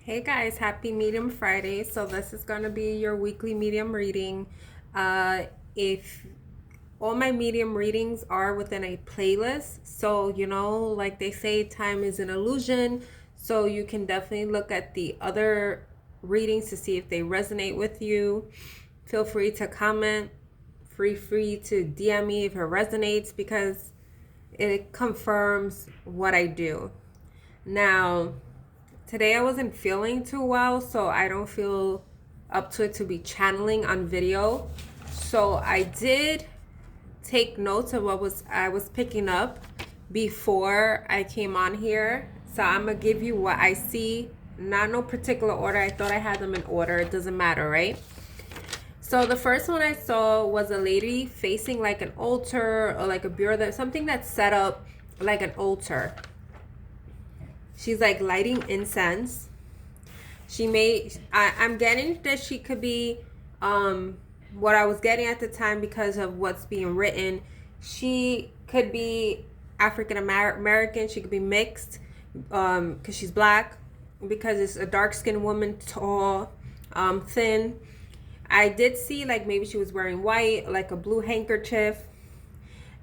Hey guys, happy Medium Friday. So this is going to be your weekly medium reading. If all my medium readings are within a playlist, so like they say, time is an illusion. So you can definitely look at the other readings to see if they resonate with you. Feel free to comment, free to DM me if it resonates because it confirms what I do. Now, today I wasn't feeling too well, so I don't feel up to it to be channeling on video. So I did take notes of what I was picking up before I came on here. So I'm gonna give you what I see, not no particular order. I thought I had them in order. It doesn't matter, right? So the first one I saw was a lady facing like an altar or like a bureau, something that's set up like an altar. She's like lighting incense. I'm getting that she could be what I was getting at the time because of what's being written. She could be African American. She could be mixed because she's black, because it's a dark skinned woman, tall, thin. I did see like maybe she was wearing white, like a blue handkerchief.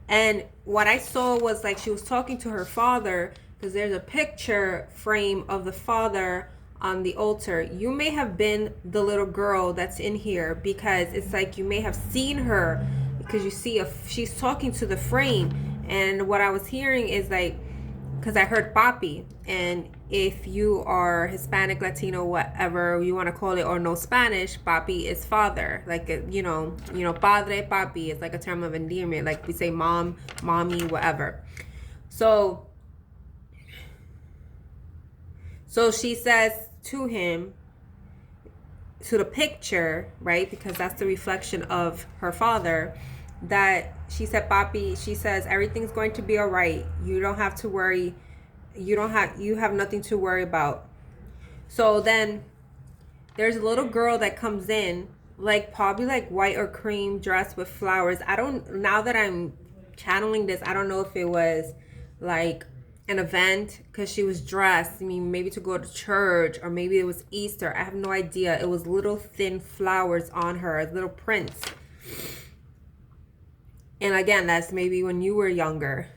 And what I saw was like she was talking to her father, because there's a picture frame of the father on the altar. You may have been the little girl that's in here, because it's like you may have seen her, because you see she's talking to the frame. And what I was hearing is like, because I heard papi, and if you are Hispanic, Latino, whatever you want to call it, or no Spanish, papi is father. Like, padre, papi is like a term of endearment. Like we say mom, mommy, whatever. So she says to him, to the picture, right? Because that's the reflection of her father, that she said, papi, she says, everything's going to be all right. You don't have to worry. You have nothing to worry about. So then there's a little girl that comes in, like probably like white or cream dress with flowers. Now that I'm channeling this, I don't know if it was like an event because she was dressed. I mean, maybe to go to church, or maybe it was Easter. I have no idea. It was little thin flowers on her, little prints. And again, that's maybe when you were younger.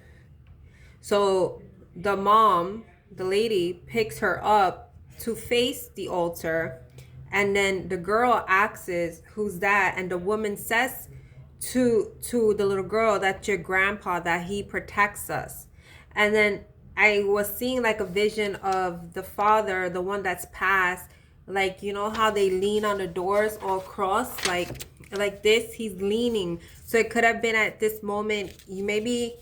So the mom, the lady, picks her up to face the altar. And then the girl asks, who's that? And the woman says to the little girl, that's your grandpa, that he protects us. And then I was seeing like a vision of the father, the one that's passed. Like, you know how they lean on the doors all crossed, like this, he's leaning. So it could have been at this moment, maybe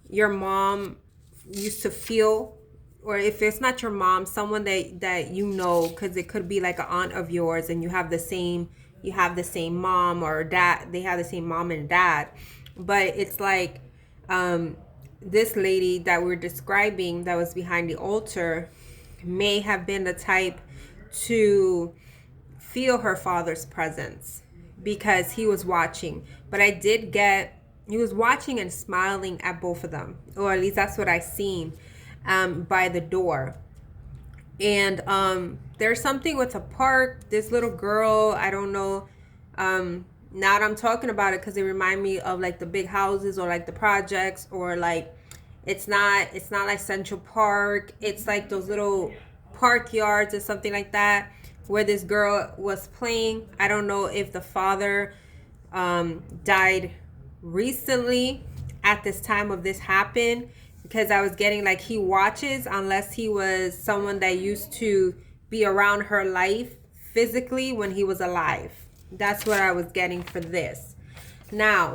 your mom used to feel, or if it's not your mom, someone that you know, because it could be like an aunt of yours, and you have the same mom or dad. They have the same mom and dad. But it's like this lady that we're describing that was behind the altar may have been the type to feel her father's presence, because he was watching. But I did get, he was watching and smiling at both of them, or at least that's what I seen by the door. And there's something with a park, this little girl, I don't know. Now that I'm talking about it, because they remind me of like the big houses, or like the projects, or like it's not like Central Park. It's like those little park yards or something like that, where this girl was playing. I don't know if the father died recently at this time of this happened, because I was getting like he watches, unless he was someone that used to be around her life physically when he was alive. That's what I was getting for this. Now,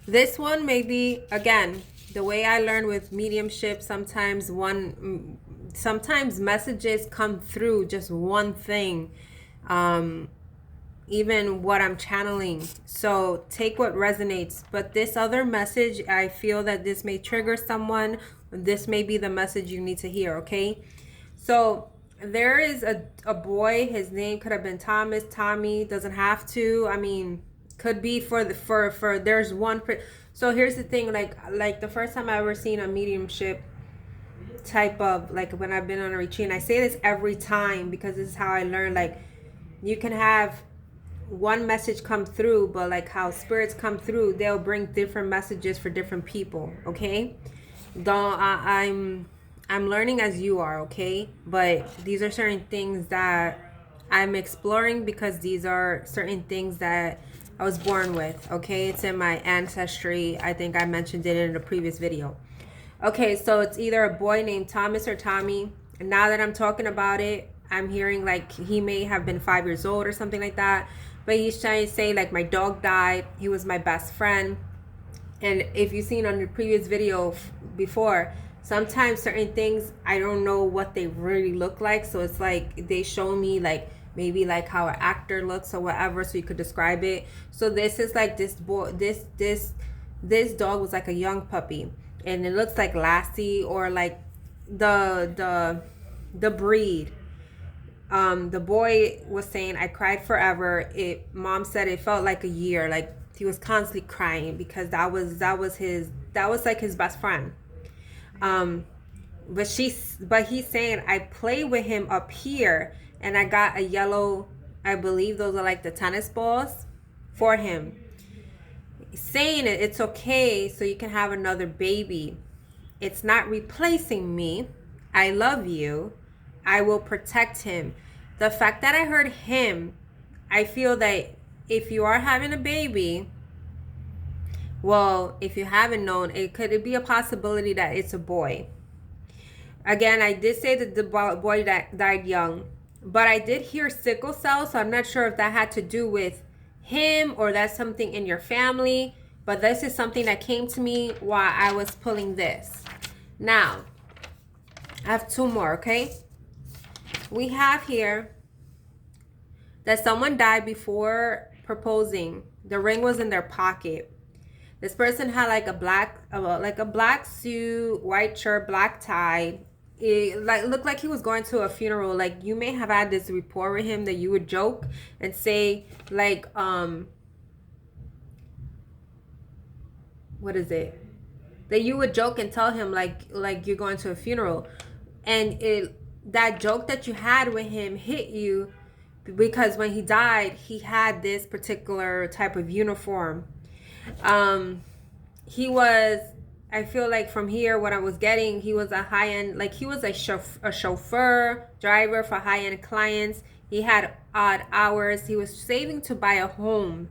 this one may be, again, the way I learn with mediumship, sometimes messages come through just one thing, even what I'm channeling. So take what resonates. But this other message, I feel that this may trigger someone. This may be the message you need to hear, okay? So there is a boy, his name could have been Thomas, Tommy, doesn't have to. I mean, could be for there's one. So here's the thing, like the first time I ever seen a mediumship, type of, like when I've been on a retreat, and I say this every time because this is how I learn, like you can have one message come through, but like how spirits come through, they'll bring different messages for different people, okay? Don't I'm learning as you are, okay? But these are certain things that I'm exploring because these are certain things that I was born with, okay? It's in my ancestry. I think I mentioned it in a previous video. Okay, so it's either a boy named Thomas or Tommy. And now that I'm talking about it, I'm hearing like he may have been 5 years old or something like that. But he's trying to say like my dog died. He was my best friend. And if you've seen on the previous video before, sometimes certain things, I don't know what they really look like. So it's like they show me like maybe like how an actor looks or whatever, so you could describe it. So this is like this boy, this dog was like a young puppy. And it looks like Lassie or like the breed. The boy was saying, I cried forever. Mom said it felt like a year. Like he was constantly crying because that was like his best friend. But he's saying I play with him up here, and I got a yellow, I believe those are like the tennis balls for him. Saying it's okay, so you can have another baby. It's not replacing me. I love you. I will protect him. The fact that I heard him, I feel that if you are having a baby, well, if you haven't known, it could be a possibility that it's a boy. Again, I did say that the boy that died young, but I did hear sickle cell, so I'm not sure if that had to do with him or that's something in your family. But this is something that came to me while I was pulling this. Now, I have two more, okay? We have here that someone died before proposing. The ring was in their pocket. This person had like a black suit, white shirt, black tie. It looked like he was going to a funeral. Like you may have had this rapport with him that you would joke and say like what is it? That you would joke and tell him like you're going to a funeral, and that joke that you had with him hit you because when he died, he had this particular type of uniform. He was, I feel like from here, what I was getting, he was a high-end, like he was a chauffeur, driver for high-end clients. He had odd hours. He was saving to buy a home.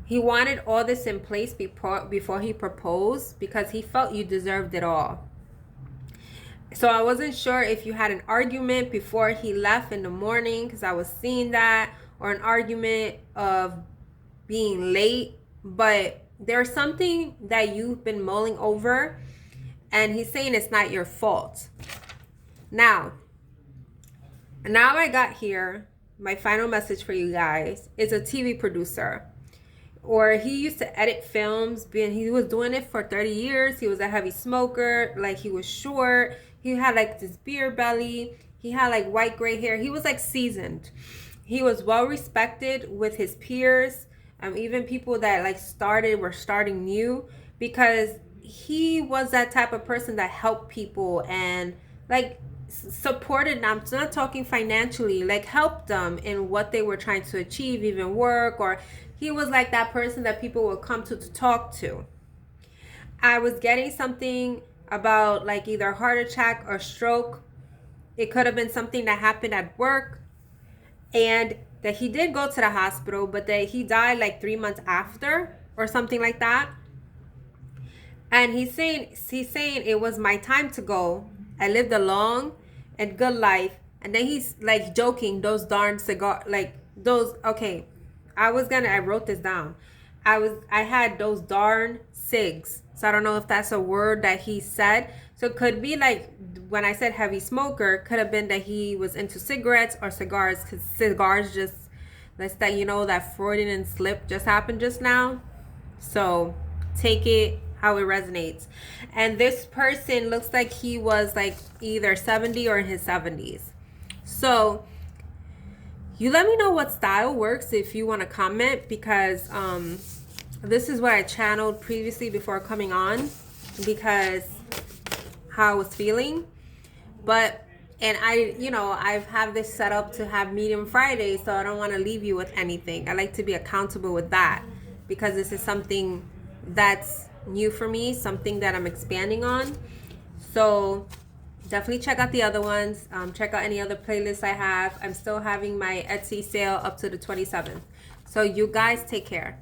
He wanted all this in place before he proposed because he felt you deserved it all. So I wasn't sure if you had an argument before he left in the morning, because I was seeing that, or an argument of being late. But there's something that you've been mulling over, and he's saying it's not your fault. Now I got here, my final message for you guys is a TV producer. Or he used to edit films, and he was doing it for 30 years. He was a heavy smoker, like he was short. He had like this beer belly. He had like white gray hair. He was like seasoned. He was well respected with his peers. Even people that like were starting new, because he was that type of person that helped people and like supported them. I'm not talking financially, like helped them in what they were trying to achieve, even work, or he was like that person that people would come to talk to. I was getting something about like either heart attack or stroke. It could have been something that happened at work, and that he did go to the hospital, but that he died like 3 months after or something like that. And he's saying it was my time to go. I lived a long and good life. And then he's like joking, those darn cigar, like those, okay, I wrote this down. I had those darn cigs. So I don't know if that's a word that he said. So it could be like when I said heavy smoker, could have been that he was into cigarettes or cigars, because cigars just, that Freudian slip just happened just now. So take it how it resonates. And this person looks like he was like either 70 or in his 70s. So you let me know what style works if you want to comment, because this is what I channeled previously before coming on, because how I was feeling. And I, you know, I've have this set up to have Medium Friday, so I don't want to leave you with anything. I like to be accountable with that because this is something that's new for me, something that I'm expanding on. So definitely check out the other ones. Check out any other playlists I have. I'm still having my Etsy sale up to the 27th. So you guys take care.